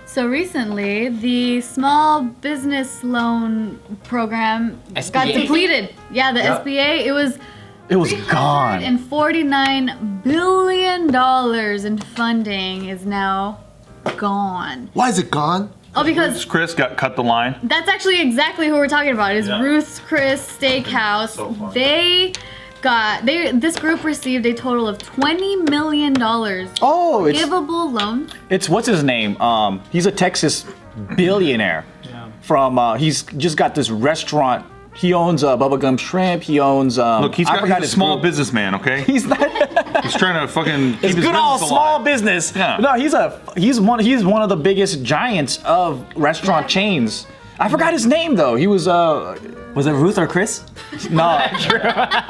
So recently, the small business loan program got SBA? depleted. Yeah, the SBA. It was gone. $349 billion in funding is now gone. Why is it gone? Oh, because Chris got cut the line. that's actually exactly who we're talking about. Is Yeah. Ruth's Chris Steakhouse. So fun. This group received a total of $20 million Oh, givable loans. it's what's his name? He's a Texas billionaire. From he's just got this restaurant. He owns Bubblegum Shrimp. He owns. Look, he's I forgot a his small group. businessman, okay? He's not. He's trying to fucking keep It's his good old business small alive. business. Yeah. No, he's one of the biggest giants of restaurant chains. I forgot his name though. He was Was it Ruth or Chris? no.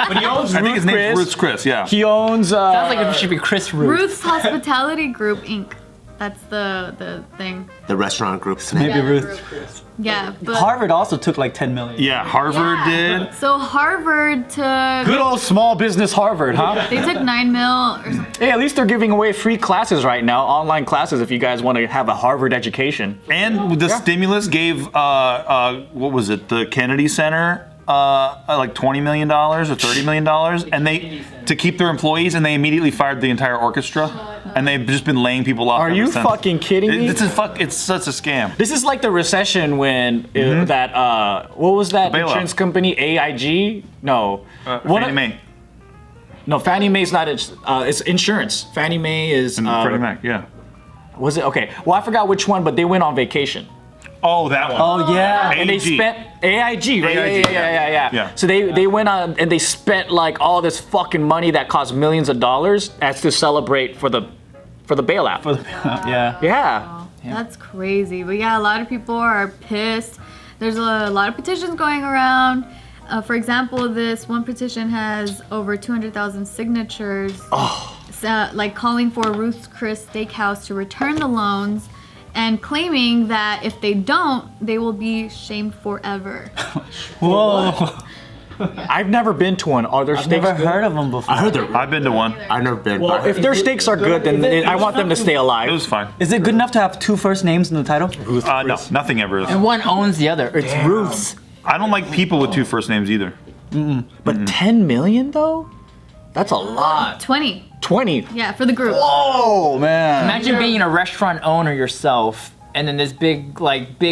But he owns I think his name's Chris. Ruth's Chris, yeah. He owns. Sounds like it should be Chris Ruth. Ruth's Hospitality Group Inc. That's the thing. The restaurant groups. Maybe Yeah. Ruth. Yeah, but Harvard also took like 10 million. Yeah, Harvard did. so Harvard took Good old small business Harvard, huh? they took 9 mil or something. Hey, at least they're giving away free classes right now, online classes, if you guys want to have a Harvard education. And the stimulus gave, what was it, the Kennedy Center, like $20 million or $30 million, and they to keep their employees, and they immediately fired the entire orchestra, and they've just been laying people off. Are ever you since. fucking kidding me? It's such a scam. This is like the recession when that what was that The bailout. insurance company AIG? No, One Fannie of- Mae No, Fannie Mae's not. It's insurance. Fannie Mae is. and Freddie Mac, yeah. Was it okay? Well, I forgot which one, but they went on vacation. Oh, that one. Oh yeah. And they AIG. spent AIG, right? AIG, Yeah. yeah. So they went on and they spent like all this fucking money that cost millions of dollars as to celebrate for the bailout. Yeah. Yeah. That's crazy. But yeah, a lot of people are pissed. There's a lot of petitions going around. For example, this one petition has over 200,000 signatures. So, like calling for Ruth's Chris Steakhouse to return the loans and claiming that if they don't, they will be shamed forever. Whoa. I've never been to one. Are there I've steaks? never good? heard of them before. I heard they're. I've been to one. I've never been. Well, if their steaks are good, then I want them to stay It alive. was fine. Is it good enough to have two first names in the title? No, nothing ever is. And one owns the other. It's Ruth's. I don't like people with two first names either. But 10 million though? That's a lot. 20. 20. Yeah, for the group. Oh man. Imagine being a restaurant owner yourself, and then this big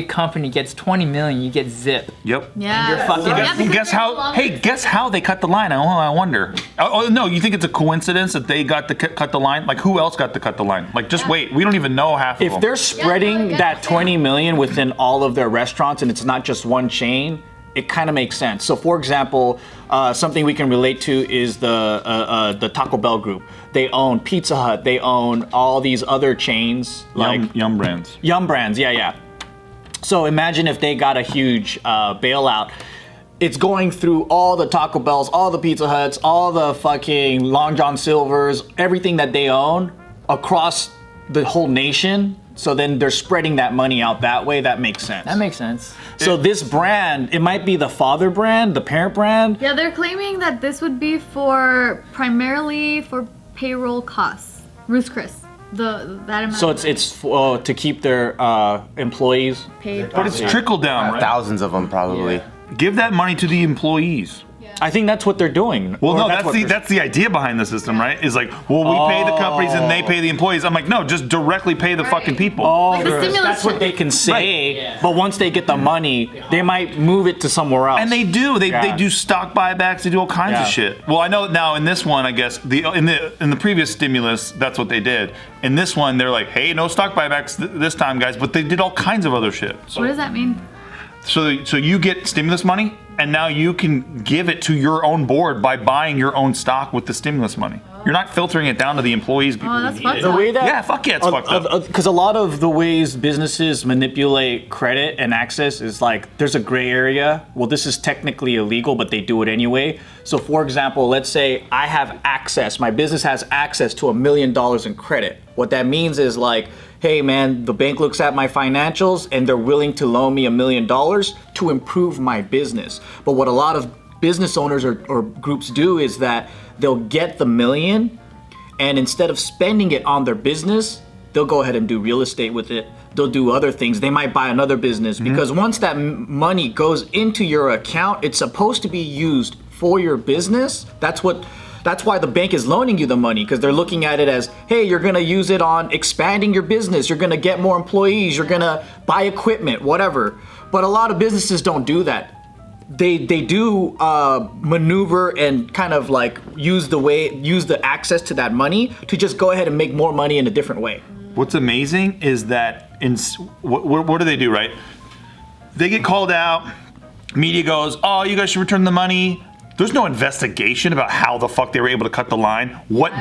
company gets 20 million. You get zip. Yep. Yeah. you're fucking- Yeah, because Guess they're no how? longer- Hey, guess how they cut the line? I wonder. Oh no, you think it's a coincidence that they got to cut the line? Like who else got to cut the line? Like just wait, we don't even know half of If them. they're spreading Yeah, that 20 million within all of their restaurants and it's not just one chain, it kind of makes sense. So, for example, something we can relate to is the Taco Bell group. They own Pizza Hut. They own all these other chains like Yum Brands. Yum Brands. Yeah. So imagine if they got a huge bailout. It's going through all the Taco Bells, all the Pizza Huts, all the fucking Long John Silvers, everything that they own across the whole nation. So then they're spreading that money out that way. That makes sense. That makes sense. So this brand, it might be the father brand, the parent brand. Yeah, they're claiming that this would be primarily for payroll costs. Ruth's Chris. That amount. So it's to keep their employees. paid. But it's trickle down, right? thousands of them probably. Give that money to the employees. I think that's what they're doing. Well, Or no, what they're- that's the idea behind the system, right? Is like, well, we pay the companies and they pay the employees. I'm like, no, just directly pay the fucking people. Oh, Like the stimulus that's what check. they can say. But once they get the money, they might move it to somewhere else. And they do. They Yeah. do stock buybacks. They do all kinds Yeah. of shit. Well, I know now in this one, I guess in the previous stimulus, that's what they did. In this one, they're like, hey, no stock buybacks this time, guys. But they did all kinds of other shit. What does that mean? So you get stimulus money, and now you can give it to your own board by buying your own stock with the stimulus money. You're not filtering it down to the employees. People Oh, who that's need fucked it. The way that Yeah, fuck yeah, it's fucked up. Because a lot of the ways businesses manipulate credit and access is like there's a gray area. Well, this is technically illegal, but they do it anyway. So, for example, let's say I have access. My business has access to $1 million in credit. What that means is like, hey man, the bank looks at my financials and they're willing to loan me $1 million to improve my business. But what a lot of business owners or groups do is that they'll get the $1 million, and instead of spending it on their business, they'll go ahead and do real estate with it. they'll do other things. They might buy another business because once that money goes into your account, it's supposed to be used for your business. That's why the bank is loaning you the money, because they're looking at it as, hey, you're gonna use it on expanding your business. You're gonna get more employees. You're gonna buy equipment, whatever. But a lot of businesses don't do that. They do maneuver and kind of like use the access to that money to just go ahead and make more money in a different way. What's amazing is that what do they do, right? They get called out. Media goes, oh, you guys should return the money. There's no investigation about how the fuck they were able to cut the line. What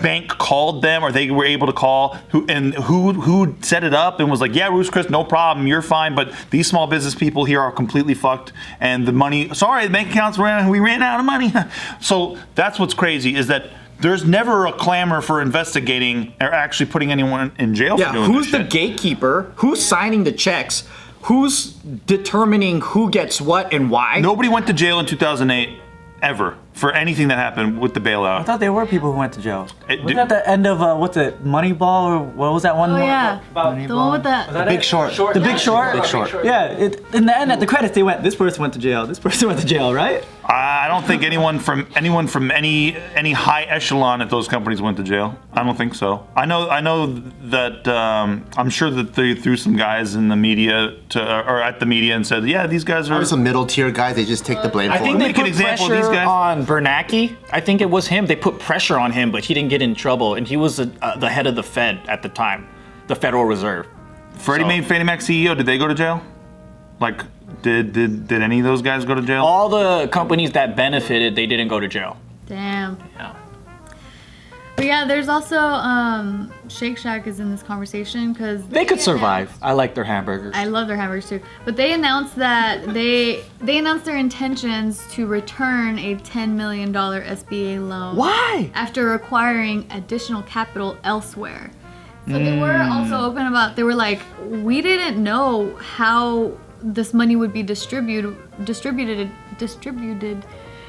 bank called them, or they were able to call, who set it up and was like, yeah, Ruth Chris, no problem, you're fine, but these small business people here are completely fucked, and the money, sorry, the bank accounts we ran out of money. So that's what's crazy, is that there's never a clamor for investigating or actually putting anyone in jail for doing who's this the shit. gatekeeper? Who's signing the checks? Who's determining who gets what and why? Nobody went to jail in 2008. Ever for anything that happened with the bailout. I thought there were people who went to jail. It- Was that the end of what's it, Moneyball, or what was that one? Oh yeah, About the one with the. Was that Big it? Short. The Big Short. Big Short. Yeah. In the end, at the credits, they went. This person went to jail. This person went to jail, right? I don't think anyone from any high echelon at those companies went to jail. I don't think so. I know that I'm sure that they threw some guys in the media or at the media and said, yeah, these guys are. There's some middle tier guys. They just take the blame I for think it. they Make an put example of these pressure guys. on Bernanke. I think it was him. They put pressure on him, but he didn't get in trouble, and he was the head of the Fed at the time, the Federal Reserve. Freddie Mac CEO. Did they go to jail? Like, did any of those guys go to jail? All the companies that benefited, they didn't go to jail. Damn. Yeah. But yeah, there's also Shake Shack is in this conversation because They could survive. I like their hamburgers. I love their hamburgers too. But they announced that they announced their intentions to return a $10 million SBA loan. Why? After acquiring additional capital elsewhere. So they were also open about, they were like, we didn't know how this money would be distributed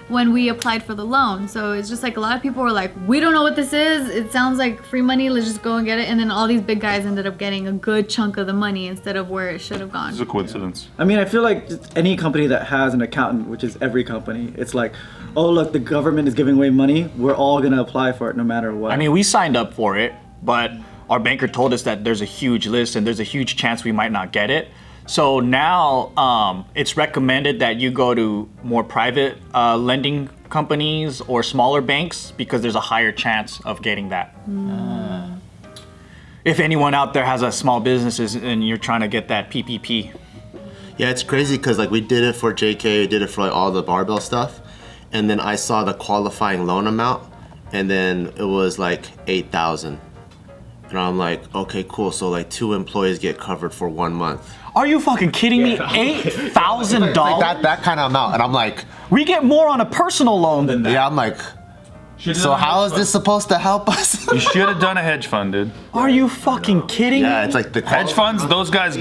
when we applied for the loan. So it's just like a lot of people were like, we don't know what this is. It sounds like free money. Let's just go and get it. And then all these big guys ended up getting a good chunk of the money instead of where it should have gone. It's a coincidence. I mean, I feel like just any company that has an accountant, which is every company, it's like, oh look, the government is giving away money. We're all gonna apply for it no matter what. I mean, we signed up for it, but our banker told us that there's a huge list and there's a huge chance we might not get it. So now it's recommended that you go to more private lending companies or smaller banks because there's a higher chance of getting that. If anyone out there has a small businesses and you're trying to get that PPP. Yeah, it's crazy because like we did it for JK, we did it for like all the barbell stuff, and then I saw the qualifying loan amount, and then it was like 8,000, and I'm like, okay, cool. So like 2 employees get covered for 1 month. Are you fucking kidding me? $8,000? Like that kind of amount, and I'm like, We get more on a personal loan than that. yeah, I'm like, so how is this supposed to help us? You should have done a hedge fund, dude. Are you fucking kidding Yeah, me? it's like the Hedge funds, those guys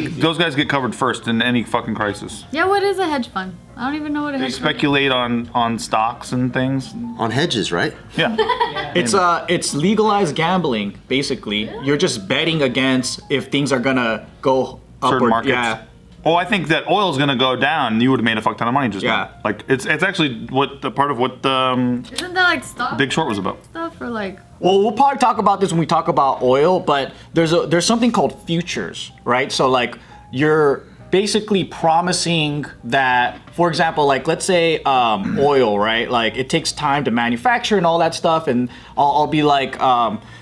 get covered first in any fucking crisis. Yeah, what is a hedge fund? I don't even know what a They hedge fund is. speculate on stocks and things. on hedges, right? Yeah. It's legalized gambling, basically. You're just betting against if things are gonna go up Certain or markets. yeah. Oh, I think that oil's gonna go down. You would have made a fuck ton of money just Yeah. now. Like it's actually part of what the Isn't that like stock Big Short was about. stuff or like? Well, we'll probably talk about this when we talk about oil, but there's something called futures, right? So like you're basically promising that, for example, like let's say oil, right? Like it takes time to manufacture and all that stuff, and I'll be like,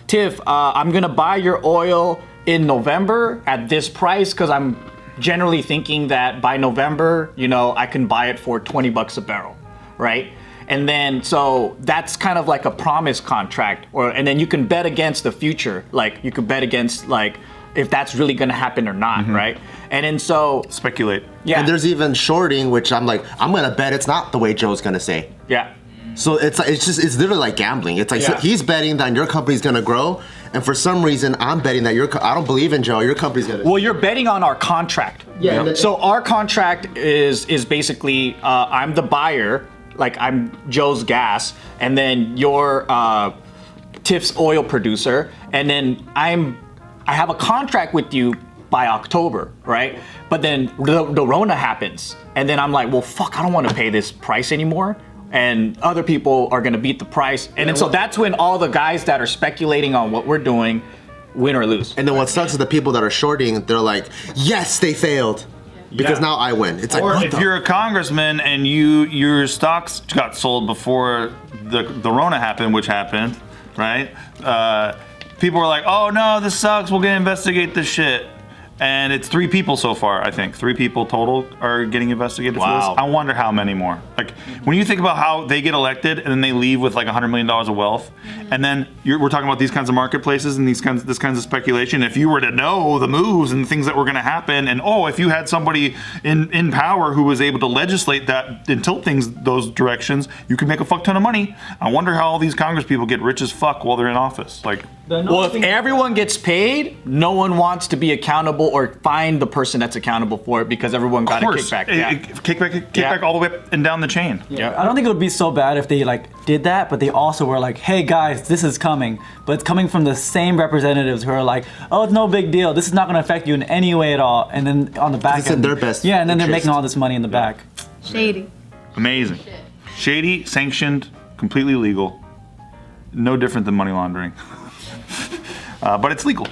Tiff, I'm gonna buy your oil in November at this price because I'm generally thinking that by November, I can buy it for $20 a barrel, right? And then so that's kind of like a promise contract, and then you can bet against the future, like you could bet against like if that's really gonna happen or not, right? And then so Speculate. yeah, And there's even shorting, which I'm like, I'm gonna bet it's not the way Joe's gonna say. yeah. So it's literally like gambling. It's like so Yeah. he's betting that your company's gonna grow, and for some reason I'm betting that I don't believe in Joe. Your company's gonna. Well, you're betting on our contract. Yeah, and then- So our contract is basically I'm the buyer, like I'm Joe's gas, and then you're Tiff's oil producer, and then I have a contract with you by October, right? But then the Rona happens, and then I'm like, well, fuck, I don't want to pay this price anymore. And other people are gonna beat the price. And then so that's when all the guys that are speculating on what we're doing win or lose. And then what sucks is the people that are shorting, they're like, yes, they failed. Because now I win. It's like, Or what if the you're a congressman and your stocks got sold before the Rona happened, which happened, right? People were like, oh no, this sucks, we're gonna investigate this shit. And it's 3 people so far, I think. 3 people total are getting investigated for this. I wonder how many more. Like, when you think about how they get elected and then they leave with like $100 million of wealth, and then we're talking about these kinds of marketplaces and this kinds of speculation. If you were to know the moves and the things that were going to happen, and if you had somebody in power who was able to legislate that and tilt things those directions, you could make a fuck ton of money. I wonder how all these Congress people get rich as fuck while they're in office. Like, well, if everyone gets paid, no one wants to be accountable or find the person that's accountable for it because everyone got a kickback. Kickback all the way up and down the chain. I don't think it would be so bad if they did that, but they also were like, hey guys, this is coming. But it's coming from the same representatives who are like, oh, it's no big deal. This is not going to affect you in any way at all. And then on the back It's in their best and then they're interest. making all this money in the back. Shady. Amazing. Shady, sanctioned, completely legal. No different than money laundering. But it's legal.